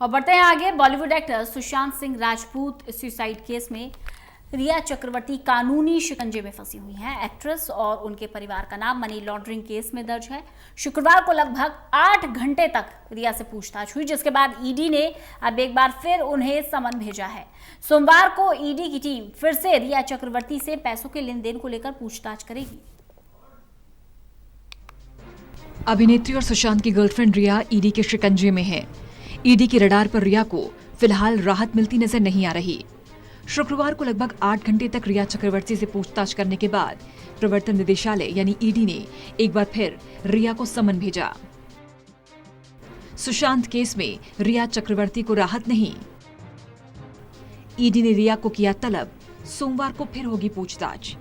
और बढ़ते हैं आगे। Bollywood actor Sushant Singh Rajput suicide case में रिया चक्रवर्ती कानूनी शिकंजे में फंसी हुई हैं। एक्ट्रेस और उनके परिवार का नाम मनी लॉन्ड्रिंग केस में दर्ज है। शुक्रवार को लगभग 8 घंटे तक रिया से पूछताछ हुई, जिसके बाद ईडी ने अब एक बार फिर उन्हें समन भेजा है। सोमवार को ईडी की टीम फिर से रिया चक्रवर्ती से पैसों के लेन देन को लेकर पूछताछ करेगी। अभिनेत्री और सुशांत की गर्लफ्रेंड रिया ईडी के शिकंजे में है। ईडी की रडार पर रिया को फिलहाल राहत मिलती नजर नहीं आ रही। शुक्रवार को लगभग 8 घंटे तक रिया चक्रवर्ती से पूछताछ करने के बाद प्रवर्तन निदेशालय यानी ईडी ने एक बार फिर रिया को समन भेजा। सुशांत केस में रिया चक्रवर्ती को राहत नहीं। ईडी ने रिया को किया तलब, सोमवार को फिर होगी पूछताछ।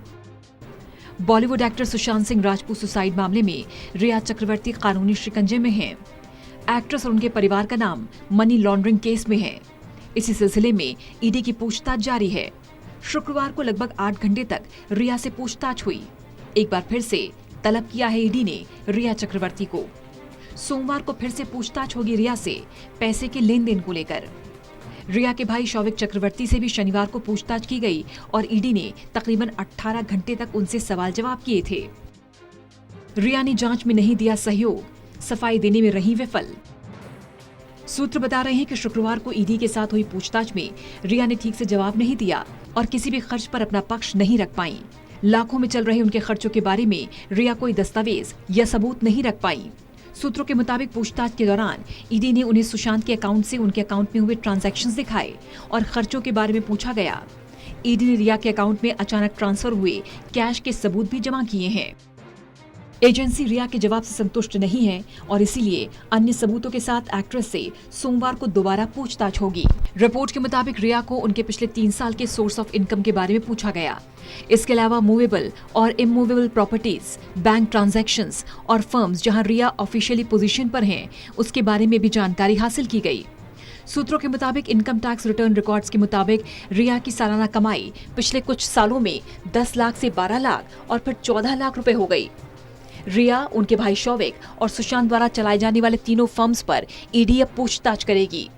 बॉलीवुड एक्टर सुशांत सिंह राजपूत सुसाइड मामले में रिया चक्रवर्ती कानूनी शिकंजे में हैं। एक्ट्रेस और उनके परिवार का नाम मनी लॉन्ड्रिंग केस में है। इसी सिलसिले में ईडी की पूछताछ जारी है। शुक्रवार को लगभग 8 घंटे तक रिया से पूछताछ हुई। एक बार फिर से तलब किया है ईडी ने रिया चक्रवर्ती को। सोमवार को फिर से पूछताछ होगी रिया से पैसे के लेन देन को लेकर। रिया के भाई शौविक चक्रवर्ती से भी शनिवार को पूछताछ की गई और ईडी ने तकरीबन 18 घंटे तक उनसे सवाल जवाब किए थे। रिया ने जांच में नहीं दिया सहयोग, सफाई देने में रही विफल। सूत्र बता रहे हैं कि शुक्रवार को ईडी के साथ हुई पूछताछ में रिया ने ठीक से जवाब नहीं दिया और किसी भी खर्च पर अपना पक्ष नहीं रख पाई। लाखों में चल रहे उनके खर्चों के बारे में रिया कोई दस्तावेज या सबूत नहीं रख पाई। सूत्रों के मुताबिक पूछताछ के दौरान ईडी ने उन्हें सुशांत के अकाउंट से उनके अकाउंट में हुए ट्रांजैक्शंस दिखाए और खर्चों के बारे में पूछा गया। ईडी ने रिया के अकाउंट में अचानक ट्रांसफर हुए कैश के सबूत भी जमा किए हैं। एजेंसी रिया के जवाब से संतुष्ट नहीं है और इसीलिए अन्य सबूतों के साथ एक्ट्रेस से सोमवार को दोबारा पूछताछ होगी। रिपोर्ट के मुताबिक रिया को उनके पिछले 3 साल के सोर्स ऑफ इनकम के बारे में पूछा गया। इसके अलावा मूवेबल और इमूवेबल प्रॉपर्टीज, बैंक ट्रांजैक्शंस और फर्म्स जहां रिया ऑफिशियली पोजीशन पर हैं, उसके बारे में भी जानकारी हासिल की गई। सूत्रों के मुताबिक इनकम टैक्स रिटर्न रिकॉर्ड्स के मुताबिक रिया की सालाना कमाई पिछले कुछ सालों में 10 लाख से 12 लाख और फिर 14 लाख रुपए हो गई। रिया, उनके भाई शौविक और सुशांत द्वारा चलाए जाने वाले तीनों फर्म्स पर ईडी अब पूछताछ करेगी।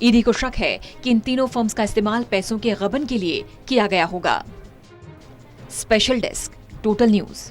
ईडी को शक है कि इन तीनों फर्म्स का इस्तेमाल पैसों के गबन के लिए किया गया होगा। Special desk, total news.